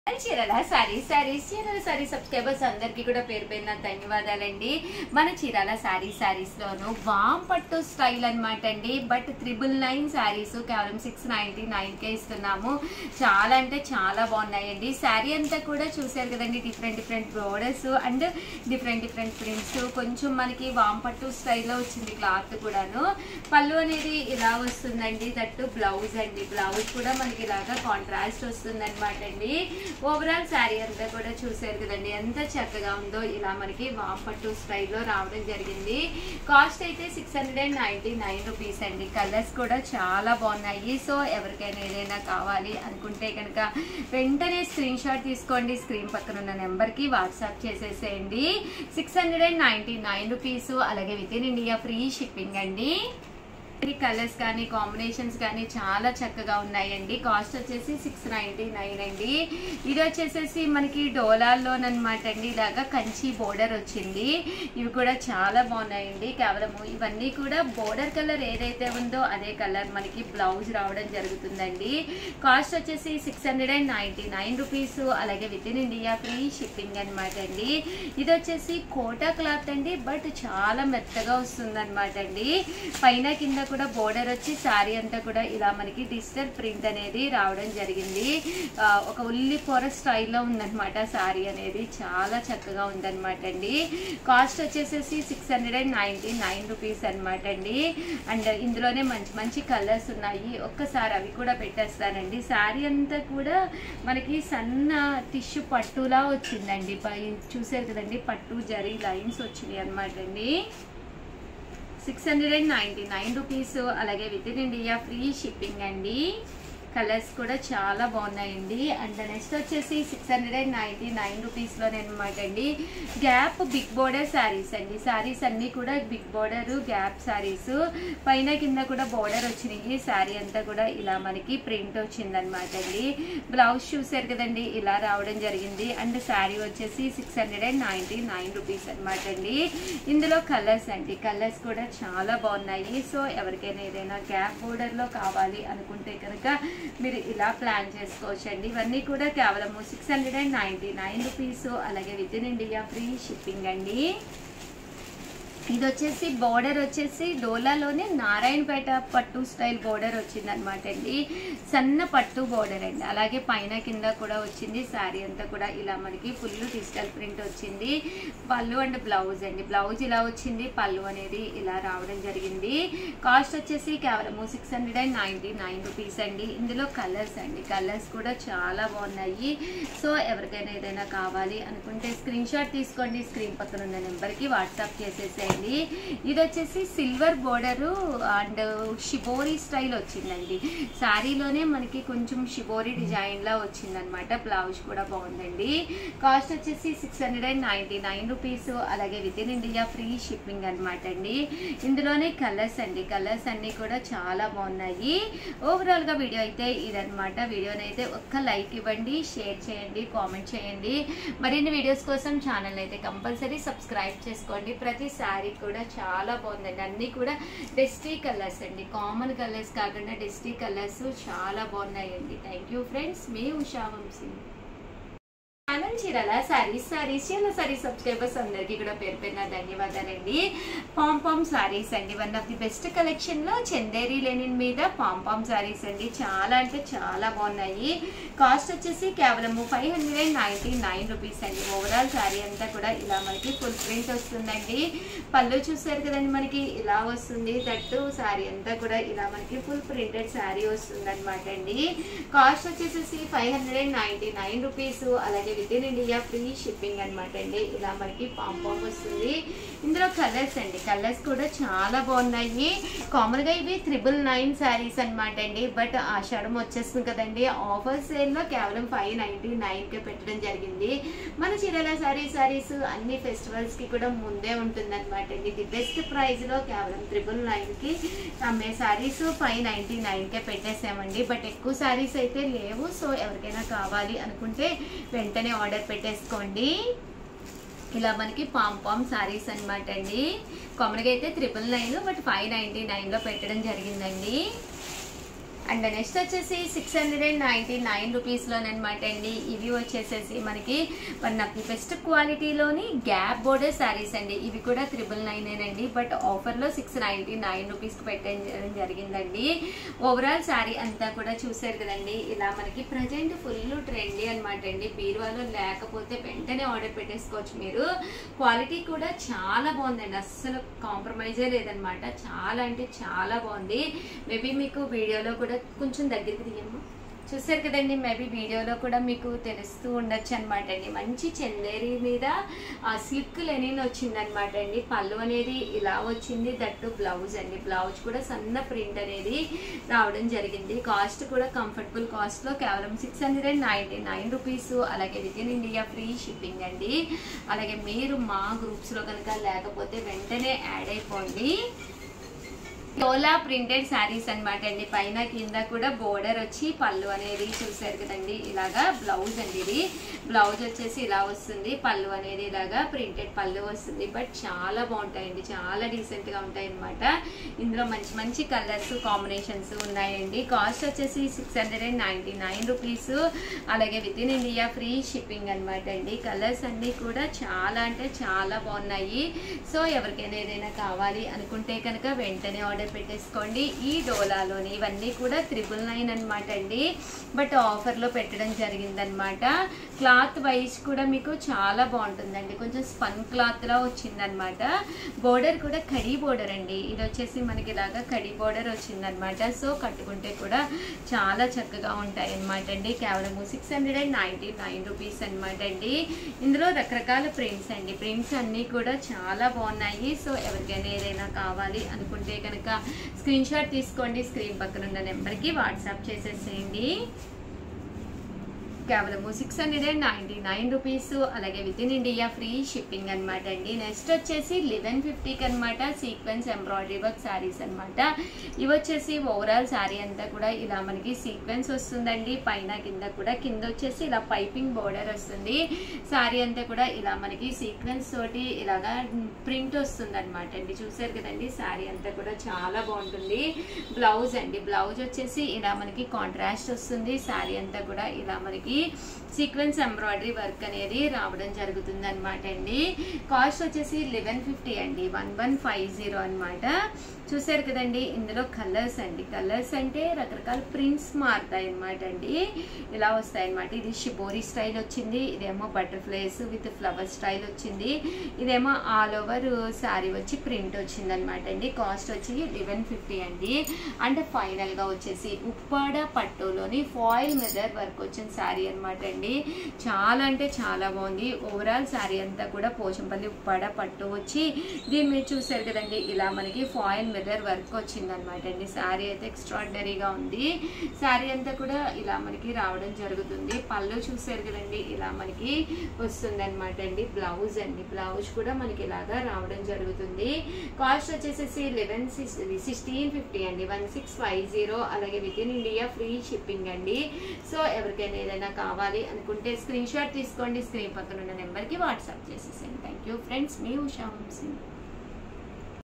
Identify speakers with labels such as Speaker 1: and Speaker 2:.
Speaker 1: చీరల సారీస్ సబ్స్క్రైబర్స్ అందరికీ కూడా పేరు పేరున ధన్యవాదాలండి. మన చీరల సారీస్ లోను వామ్ పట్టు స్టైల్ అనమాట అండి. బట్ 999 సారీస్ కేవలం 699కే ఇస్తున్నాము. చాలా అంటే చాలా బాగున్నాయండి. శారీ అంతా కూడా చూసారు కదండి, different borders and different prints. కొంచెం మనకి వామ్ పట్టు స్టైల్లో వచ్చింది క్లాత్ కూడాను. పళ్ళు అనేది ఇలా వస్తుందండి. దట్టు బ్లౌజ్ అండి. బ్లౌజ్ కూడా మనకి ఇలాగా కాంట్రాస్ట్ వస్తుంది అనమాట అండి. ఓవరాల్ శారీ అంతా కూడా చూసారు కదండి ఎంత చక్కగా ఉందో. ఇలా మనకి వామ్ పట్టు స్టైల్లో రావడం జరిగింది. కాస్ట్ అయితే 699 రూపీస్ అండి. కలర్స్ కూడా చాలా బాగున్నాయి. సో ఎవరికైనా ఏదైనా కావాలి అనుకుంటే కనుక వెంటనే స్క్రీన్ షాట్ తీసుకోండి. స్క్రీన్ పక్కన ఉన్న నెంబర్కి వాట్సాప్ చేసేసేయండి. 699 రూపీస్. అలాగే with in India free shipping అండి. కలర్స్ కానీ కాంబినేషన్స్ కానీ చాలా చక్కగా ఉన్నాయండి. కాస్ట్ వచ్చేసి 699 అండి. ఇది వచ్చేసేసి మనకి డోలాల్లోనమాట అండి. ఇలాగా కంచి బోర్డర్ వచ్చింది. ఇవి కూడా చాలా బాగున్నాయండి. కేవలము ఇవన్నీ కూడా బోర్డర్ కలర్ ఏదైతే ఉందో అదే కలర్ మనకి బ్లౌజ్ రావడం జరుగుతుందండి. కాస్ట్ వచ్చేసి 699 రూపీస్. అలాగే with in India free shipping అనమాట అండి. ఇది వచ్చేసి కోటా క్లాత్ అండి. బట్ చాలా మెత్తగా వస్తుంది అనమాట అండి. పైన కింద కూడా బోర్డర్ వచ్చి శారీ అంతా కూడా ఇలా మనకి డిజిటల్ ప్రింట్ అనేది రావడం జరిగింది. ఒక ఉల్లి పొర స్టైల్లో ఉందన్నమాట శారీ అనేది. చాలా చక్కగా ఉందన్నమాట అండి. కాస్ట్ వచ్చేసేసి 699 రూపీస్ అనమాట అండి. అండ్ ఇందులోనే మంచి కలర్స్ ఉన్నాయి. ఒక్కసారి అవి కూడా పెట్టేస్తానండి. శారీ అంతా కూడా మనకి సన్న టిష్యూ పట్టులా వచ్చిందండి. చూసారు కదండి, పట్టు జరీ లైన్స్ వచ్చినాయి అనమాట అండి. 699 రూపీస్. అలాగే with in India free shipping అండి. కలర్స్ కూడా చాలా బాగున్నాయండి. అండ్ నెక్స్ట్ వచ్చేసి 699 రూపీస్లోనే అనమాట అండి. గ్యాప్ బిగ్ బోర్డర్ శారీస్ అండి. శారీస్ అన్నీ కూడా బిగ్ బోర్డర్ గ్యాప్ శారీస్. పైన కింద కూడా బోర్డర్ వచ్చినాయి. శారీ అంతా కూడా ఇలా మనకి ప్రింట్ వచ్చిందనమాట అండి. బ్లౌజ్ చూసారు కదండి, ఇలా రావడం జరిగింది. అండ్ శారీ వచ్చేసి 699 రూపీస్ అనమాట అండి. ఇందులో కలర్స్ అండి. కలర్స్ కూడా చాలా బాగున్నాయి. సో ఎవరికైనా ఏదైనా గ్యాప్ బోర్డర్లో కావాలి అనుకుంటే కనుక మీరు ఇలా ప్లాన్ చేసుకోవచ్చండి. ఇవన్నీ కూడా కేవలం 699 రూపీస్. అలాగే with in India free shipping అండి. ఇది వచ్చేసి బోర్డర్ వచ్చేసి డోలాలోనే నారాయణపేట పట్టు స్టైల్ బోర్డర్ వచ్చింది అనమాట అండి. సన్న పట్టు బోర్డర్ అండి. అలాగే పైన కింద కూడా వచ్చింది. శారీ అంతా కూడా ఇలా మనకి ఫుల్ డిజిటల్ ప్రింట్ వచ్చింది. పళ్ళు అండ్ బ్లౌజ్ అండి. బ్లౌజ్ ఇలా వచ్చింది. పళ్ళు అనేది ఇలా రావడం జరిగింది. కాస్ట్ వచ్చేసి కేవలం 699 రూపీస్ అండి. ఇందులో కలర్స్ అండి. కలర్స్ కూడా చాలా బాగున్నాయి. సో ఎవరికైనా ఏదైనా కావాలి అనుకుంటే స్క్రీన్ షాట్ తీసుకోండి. స్క్రీన్ పక్కన ఉన్న నెంబర్కి వాట్సాప్ చేసేసేయండి. ఇది వచ్చేసి silver border and shibori style వచ్చిందండి. శారీలోనే మనకి కొంచెం షిబోరీ డిజైన్ లా వచ్చిందనమాట. బ్లౌజ్ కూడా బాగుందండి. కాస్ట్ వచ్చేసి 699 రూపీస్. అలాగే with in India free shipping అనమాట అండి. ఇందులోనే కలర్స్ అండి. కలర్స్ అన్ని కూడా చాలా బాగున్నాయి. ఓవరాల్ గా వీడియో అయితే ఇదనమాట. వీడియోని అయితే ఒక్క లైక్ ఇవ్వండి, షేర్ చేయండి, కామెంట్ చేయండి. మరిన్ని వీడియోస్ కోసం ఛానల్ అయితే కంపల్సరీ సబ్స్క్రైబ్ చేసుకోండి. ప్రతి శారీ కూడా చాలా బాగుందండి. అన్ని కూడా డస్టీ కలర్స్ అండి. కామన్ కలర్స్ కాకుండా డస్టీ కలర్స్ చాలా బాగున్నాయండి. Thank you friends. మీ ఉషా వంశీ. చీరల సారీస్ సబ్స్క్రైబర్స్ అందరికీ కూడా పేరు పేరున ధన్యవాదాలండి. పాంపామ్ సారీస్ అండి. One of the best collection లో చందేరి లెనిన్ మీద పాంపామ్ సారీస్ అండి. చాలా అంటే చాలా బాగున్నాయి. కాస్ట్ వచ్చేసి కేవలం 599 రూపీస్ అండి. ఓవరాల్ శారీ అంతా కూడా ఇలా మనకి ఫుల్ ప్రింట్ వస్తుందండి. పళ్ళు చూసారు కదండి, మనకి ఇలా వస్తుంది. దట్టు శారీ అంతా కూడా ఇలా మనకి ఫుల్ ప్రింటెడ్ శారీ వస్తుంది అనమాట అండి. కాస్ట్ వచ్చేసి 599 రూపీస్. అలాగే with in India free shipping అనమాట అండి. ఇలా మనకి పాంపామ్ వస్తుంది. ఇందులో కలర్స్ అండి. కలర్స్ కూడా చాలా బాగున్నాయి. కామన్ గా ఇవి 999 శారీస్ అనమాట అండి. బట్ ఆషాఢం వచ్చేస్తుంది కదండి, ఆఫర్ సేల్ లో కేవలం 599కే పెట్టడం జరిగింది. మన చీరల సారీస్ అన్ని ఫెస్టివల్స్ కి కూడా ముందే ఉంటుంది అనమాట అండి. ది బెస్ట్ ప్రైస్ లో కేవలం 999కి అమ్మే శారీస్ 599కే పెట్టేసామండి. బట్ ఎక్కువ శారీస్ అయితే లేవు. సో ఎవరికైనా కావాలి అనుకుంటే వెంటనే ఆర్డర్ పెట్టేసుకోండి. ఇలా మనకి పాంపామ్ సారీస్ అనమాట అండి. కామన్గా అయితే 999 బట్ 599లో పెట్టడం జరిగిందండి. అండ్ నెక్స్ట్ వచ్చేసి 699 రూపీస్లోనమాట అండి. ఇవి వచ్చేసేసి మనకి వన్ ఆఫ్ ది బెస్ట్ క్వాలిటీలోని గ్యాప్ బోర్డర్ శారీస్ అండి. ఇవి కూడా 999 అండి, బట్ ఆఫర్లో 699 రూపీస్కి పెట్టడం జరిగిందండి. ఓవరాల్ శారీ అంతా కూడా చూసారు కదండి. ఇలా మనకి ప్రజెంట్ ఫుల్ ట్రెండీ అనమాట అండి. బీరువాలో లేకపోతే వెంటనే ఆర్డర్ పెట్టేసుకోవచ్చు మీరు. క్వాలిటీ కూడా చాలా బాగుందండి, అస్సలు కాంప్రమైజే లేదనమాట. చాలా అంటే చాలా బాగుంది. మేబీ మీకు వీడియోలో కూడా కొంచెం దగ్గరికి తీయమ్మా, చూసారు కదండి. మేబీ వీడియోలో కూడా మీకు తెలుస్తూ ఉండొచ్చు అనమాట అండి. మంచి చందేరి మీద సిల్క్ లెనిన్ వచ్చింది అనమాట అండి. పళ్ళు అనేది ఇలా వచ్చింది, దట్టు బ్లౌజ్ అండి. బ్లౌజ్ కూడా సన్న ప్రింట్ అనేది రావడం జరిగింది. కాస్ట్ కూడా కంఫర్టబుల్ కాస్ట్లో కేవలం 699 రూపీస్. అలాగే with in India free shipping అండి. అలాగే మీరు మా గ్రూప్స్లో కనుక లేకపోతే వెంటనే యాడ్ అయిపోండి. డోలా ప్రింటెడ్ శారీస్ అనమాట అండి. పైన కింద కూడా బోర్డర్ వచ్చి పళ్ళు అనేది చూసారు కదండి. ఇలాగా బ్లౌజ్ అండి. ఇది బ్లౌజ్ వచ్చేసి ఇలా వస్తుంది, పళ్ళు అనేది ఇలాగా ప్రింటెడ్ పళ్ళు వస్తుంది. బట్ చాలా బాగుంటాయండి, చాలా డీసెంట్ గా ఉంటాయి అనమాట. ఇందులో మంచి మంచి కలర్స్ కాంబినేషన్స్ ఉన్నాయండి. కాస్ట్ వచ్చేసి 699 రూపీస్. అలాగే with in India free shipping అనమాట అండి. కలర్స్ అన్ని కూడా చాలా అంటే చాలా బాగున్నాయి. సో ఎవరికైనా ఏదైనా కావాలి అనుకుంటే కనుక వెంటనే ఆర్డర్ పెట్టేసుకోండి. ఈ డోలాలోని ఇవన్నీ కూడా 999 అనమాట అండి, బట్ ఆఫర్లో పెట్టడం జరిగిందనమాట. క్లాత్ వైజ్ కూడా మీకు చాలా బాగుంటుందండి. కొంచెం స్పన్ క్లాత్ లా వచ్చిందనమాట. బోర్డర్ కూడా కడీ బోర్డర్ అండి. ఇది వచ్చేసి మనకి ఇలాగా కడీ బోర్డర్ వచ్చిందనమాట. సో కట్టుకుంటే కూడా చాలా చక్కగా ఉంటాయి అనమాట అండి. కేవలం 699 రూపీస్ అనమాట అండి. ఇందులో రకరకాల ప్రింట్స్ అండి. ప్రింట్స్ అన్నీ కూడా చాలా బాగున్నాయి. సో ఎవరికైనా ఏదైనా కావాలి అనుకుంటే కనుక స్క్రీన్ షాట్ తీసుకోండి, స్క్రీన్ పక్కన ఉన్న నెంబర్కి వాట్సాప్ చేసేసేయండి. కేవలము 699 రూపీస్. అలాగే with in India free shipping అనమాట అండి. నెక్స్ట్ వచ్చేసి 1150కి అనమాట సీక్వెన్స్ ఎంబ్రాయిడరీ వర్క్ శారీస్ అనమాట. ఇవి వచ్చేసి ఓవరాల్ శారీ అంతా కూడా ఇలా మనకి సీక్వెన్స్ వస్తుందండి. పైన కింద కూడా, కింద వచ్చేసి ఇలా పైపింగ్ బోర్డర్ వస్తుంది. శారీ అంతా కూడా ఇలా మనకి సీక్వెన్స్ తోటి ఇలాగా ప్రింట్ వస్తుంది అనమాట అండి. చూసారు కదండి. శారీ అంతా కూడా చాలా బాగుంటుంది. బ్లౌజ్ అండి. బ్లౌజ్ వచ్చేసి ఇలా మనకి కాంట్రాస్ట్ వస్తుంది. శారీ అంతా కూడా ఇలా మనకి సీక్వెన్స్ ఎంబ్రాయిడరీ వర్క్ అనేది రావడం జరుగుతుంది అనమాట అండి. కాస్ట్ వచ్చేసి 1150 అండి, 1150 అనమాట. చూసారు కదండి. ఇందులో కలర్స్ అండి. కలర్స్ అంటే రకరకాల ప్రింట్స్ మారుతాయి అనమాట అండి. ఇలా వస్తాయి అనమాట. ఇది షిబోరి స్టైల్ వచ్చింది, ఇదేమో బటర్ఫ్లైస్ విత్ ఫ్లవర్ స్టైల్ వచ్చింది, ఇదేమో ఆల్ ఓవర్ శారీ వచ్చి ప్రింట్ వచ్చింది అనమాట అండి. కాస్ట్ వచ్చి 1150 అండి. అంటే ఫైనల్ గా వచ్చేసి ఉప్పాడ పట్టులోని ఫాయిల్ మిర్రర్ వర్క్ వచ్చిన శారీ అనమాట అండి. చాలా అంటే చాలా బాగుంది. ఓవరాల్ శారీ అంతా కూడా పోచంపల్లి ఉప్పాడ పట్టు వచ్చి దీన్ని మీరు చూసారు కదండి. ఇలా మనకి ఫాయిల్ మిర్రర్ వర్క్ వచ్చింది అనమాట అండి. శారీ అయితే ఎక్స్ట్రాడినరీగా ఉంది. శారీ అంతా కూడా ఇలా మనకి రావడం జరుగుతుంది. పళ్ళు చూసారు కదండి, ఇలా మనకి వస్తుంది అనమాట అండి. బ్లౌజ్ అండి. బ్లౌజ్ కూడా మనకి ఇలాగా రావడం జరుగుతుంది. కాస్ట్ వచ్చేసేసి 1650 అండి, 1650. అలాగే with in India free shipping అండి. సో ఎవరికైనా ఏదైనా కావాలి అనుకుంటే స్క్రీన్ షాట్ తీసుకోండి, స్క్రీన్ పక్కన ఉన్న నెంబర్కి వాట్సాప్ చేసేసేయండి. థ్యాంక్ యూ ఫ్రెండ్స్, మీ ఉషా వంశీ.